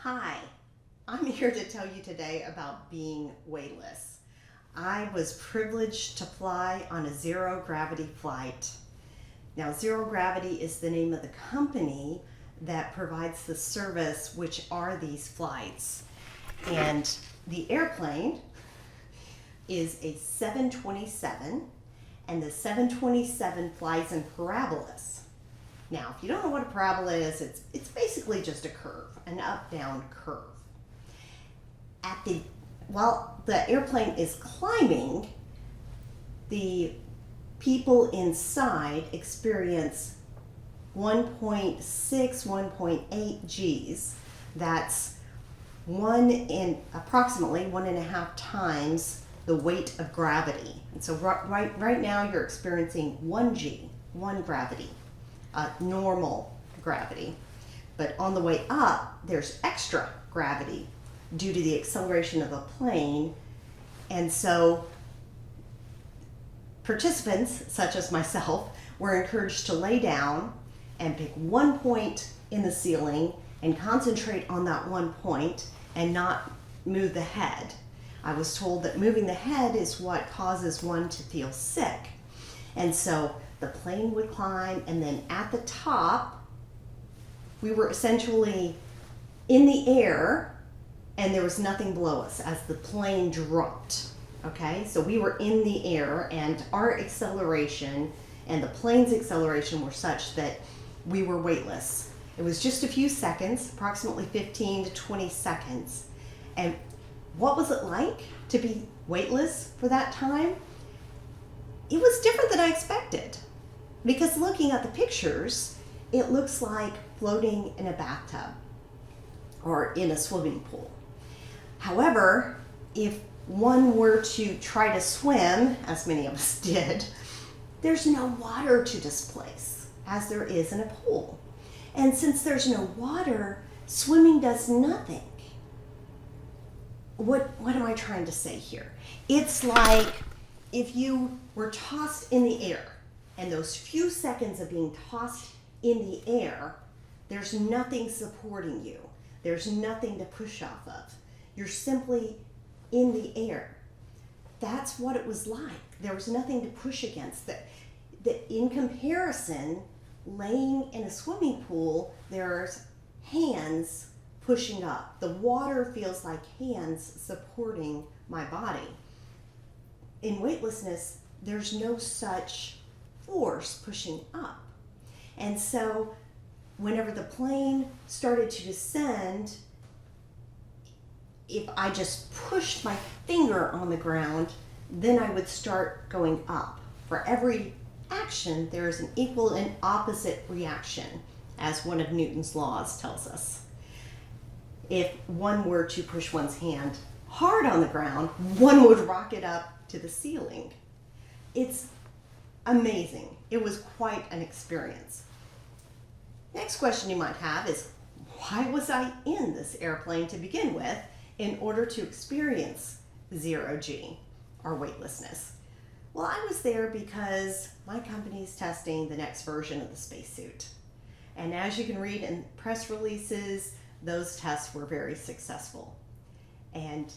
Hi, I'm here to tell you today about being weightless. I was privileged to fly on a zero gravity flight. Now, Zero Gravity is the name of the company that provides the service, which are these flights. And the airplane is a 727, and the 727 flies in parabolas. Now, if you don't know what a parabola is, it's basically just a curve, an up-down curve. While the airplane is climbing, the people inside experience 1.6, 1.8 Gs. That's approximately 1.5 times the weight of gravity. And so right now you're experiencing 1 G, 1 gravity. Normal gravity. But on the way up, there's extra gravity due to the acceleration of the plane. And so participants, such as myself, were encouraged to lay down and pick one point in the ceiling and concentrate on that one point and not move the head. I was told that moving the head is what causes one to feel sick. And so the plane would climb, and then at the top, we were essentially in the air, and there was nothing below us as the plane dropped. Okay, so we were in the air, and our acceleration and the plane's acceleration were such that we were weightless. It was just a few seconds, approximately 15 to 20 seconds. And what was it like to be weightless for that time? It was different than I expected. Because looking at the pictures, it looks like floating in a bathtub or in a swimming pool. However, if one were to try to swim, as many of us did, there's no water to displace, as there is in a pool. And since there's no water, swimming does nothing. What am I trying to say here? It's like if you were tossed in the air, and those few seconds of being tossed in the air, there's nothing supporting you. There's nothing to push off of. You're simply in the air. That's what it was like. There was nothing to push against. That in comparison, laying in a swimming pool, there's hands pushing up. The water feels like hands supporting my body. In weightlessness, there's no such force pushing up. And so whenever the plane started to descend, if I just pushed my finger on the ground, then I would start going up. For every action, there is an equal and opposite reaction, as one of Newton's laws tells us. If one were to push one's hand hard on the ground, one would rocket up to the ceiling. It's amazing. It was quite an experience. Next question you might have is, why was I in this airplane to begin with in order to experience 0G, or weightlessness? Well, I was there because my company is testing the next version of the spacesuit. And as you can read in press releases, those tests were very successful. And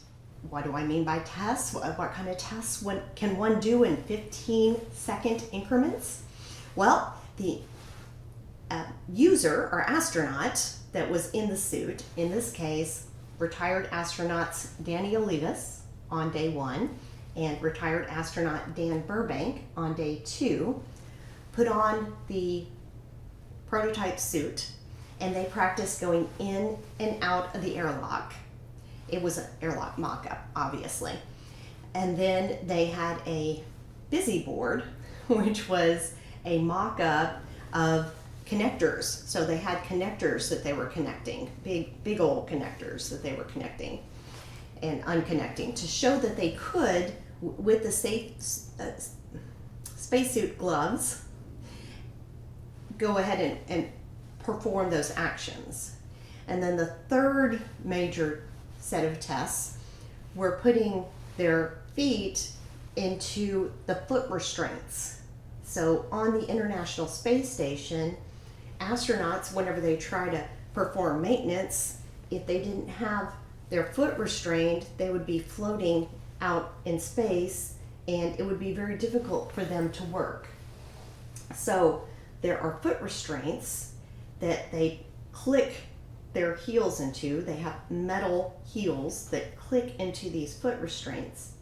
what do I mean by tests? What kind of tests can one do in 15-second increments? Well, the user or astronaut that was in the suit, in this case, retired astronauts Danny Olivas on day 1 and retired astronaut Dan Burbank on day 2, put on the prototype suit, and they practiced going in and out of the airlock. It was an airlock mock-up, obviously. And then they had a busy board, which was a mock-up of connectors. So they had connectors that they were connecting, big old connectors that they were connecting and unconnecting to show that they could, with the safe spacesuit gloves, go ahead and perform those actions. And then the third major set of tests were putting their feet into the foot restraints. So on the International Space Station, astronauts, whenever they try to perform maintenance if they didn't have their foot restrained, they would be floating out in space and it would be very difficult for them to work. So there are foot restraints that they click their heels into. They have metal heels that click into these foot restraints.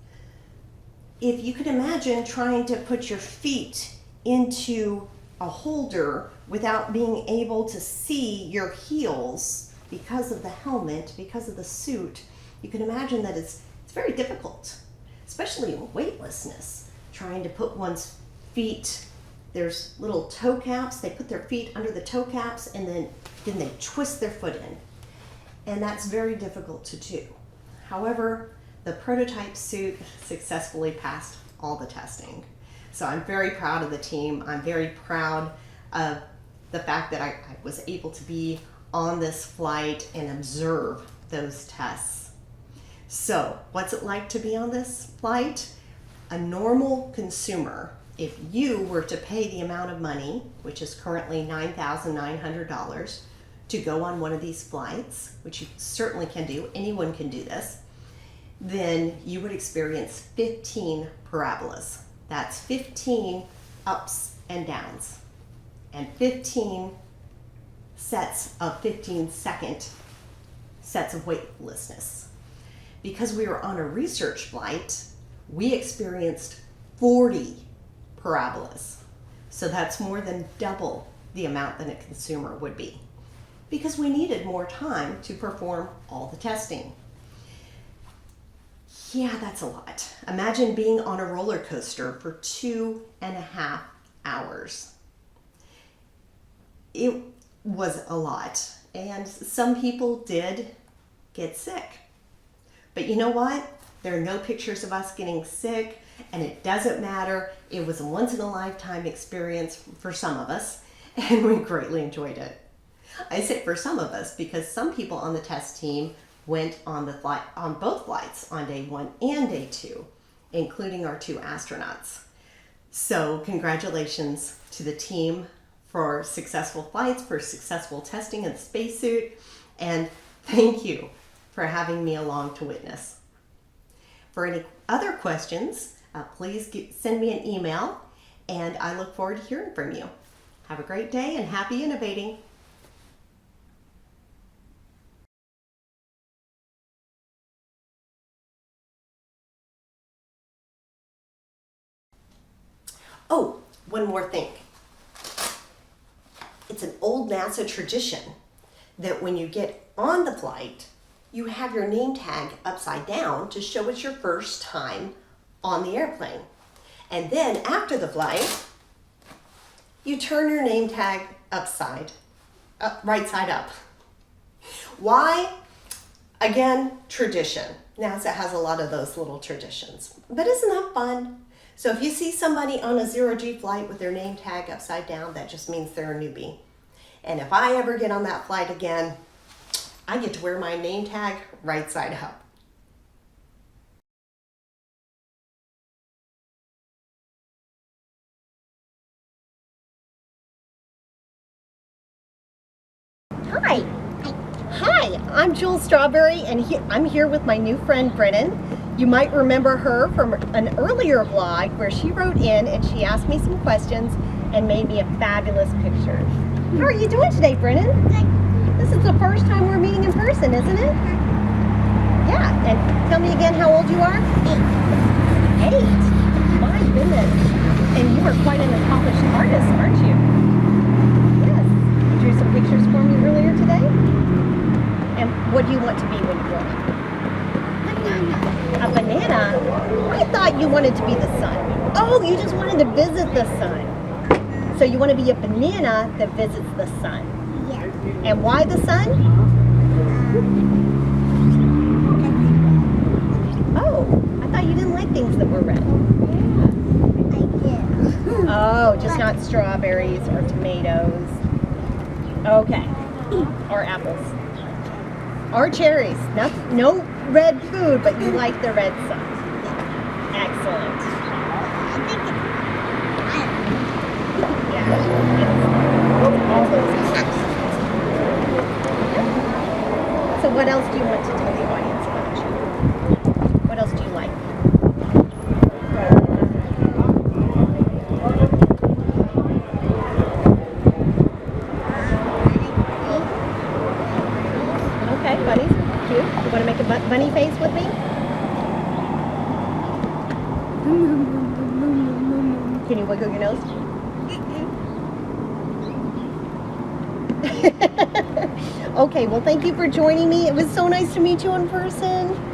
If you could imagine trying to put your feet into a holder without being able to see your heels because of the helmet, because of the suit, you can imagine that it's very difficult, especially in weightlessness, trying to put one's feet, there's little toe caps, they put their feet under the toe caps and then they twist their foot in. And that's very difficult to do. However, the prototype suit successfully passed all the testing. So I'm very proud of the team. I'm very proud of the fact that I was able to be on this flight and observe those tests. So what's it like to be on this flight? A normal consumer, if you were to pay the amount of money, which is currently $9,900, to go on one of these flights, which you certainly can do, anyone can do this, then you would experience 15 parabolas. That's 15 ups and downs, and 15 sets of 15-second sets of weightlessness. Because we were on a research flight, we experienced 40 parabolas. So that's more than double the amount that a consumer would be, because we needed more time to perform all the testing. Yeah, that's a lot. Imagine being on a roller coaster for 2.5 hours. It was a lot, and some people did get sick. But you know what? There are no pictures of us getting sick, and it doesn't matter. It was a once-in-a-lifetime experience for some of us, and we greatly enjoyed it. I say for some of us because some people on the test team went on the flight, on both flights, on day 1 and day 2, including our 2 astronauts. So congratulations to the team for successful flights, for successful testing in the spacesuit, and thank you for having me along to witness. For any other questions, please send me an email, and I look forward to hearing from you. Have a great day and happy innovating. Oh, one more thing. It's an old NASA tradition that when you get on the flight, you have your name tag upside down to show it's your first time on the airplane. And then after the flight, you turn your name tag right side up. Why? Again, tradition. NASA has a lot of those little traditions. But isn't that fun? So if you see somebody on a 0G flight with their name tag upside down, that just means they're a newbie. And if I ever get on that flight again, I get to wear my name tag right side up. Hi. Hi, I'm Jules Strawberry, and I'm here with my new friend Brennan. You might remember her from an earlier vlog where she wrote in and she asked me some questions and made me a fabulous picture. How are you doing today, Brennan? Good. This is the first time we're meeting in person, isn't it? Yeah, and tell me again how old you are? 8. 8? My goodness. And you are quite an accomplished artist, aren't you? Yes. You drew some pictures for me earlier today? And what do you want to be when you grow up? A banana? I thought you wanted to be the sun. Oh, you just wanted to visit the sun. So you want to be a banana that visits the sun. Yeah. And why the sun? Oh, I thought you didn't like things that were red. Yeah, I did. Oh, just not strawberries or tomatoes. Okay. Or apples. Or cherries. No red food, but you like the red sun. Excellent. I think it's Yeah. All those. So what Can you wiggle your nose? Okay, well, thank you for joining me. It was so nice to meet you in person.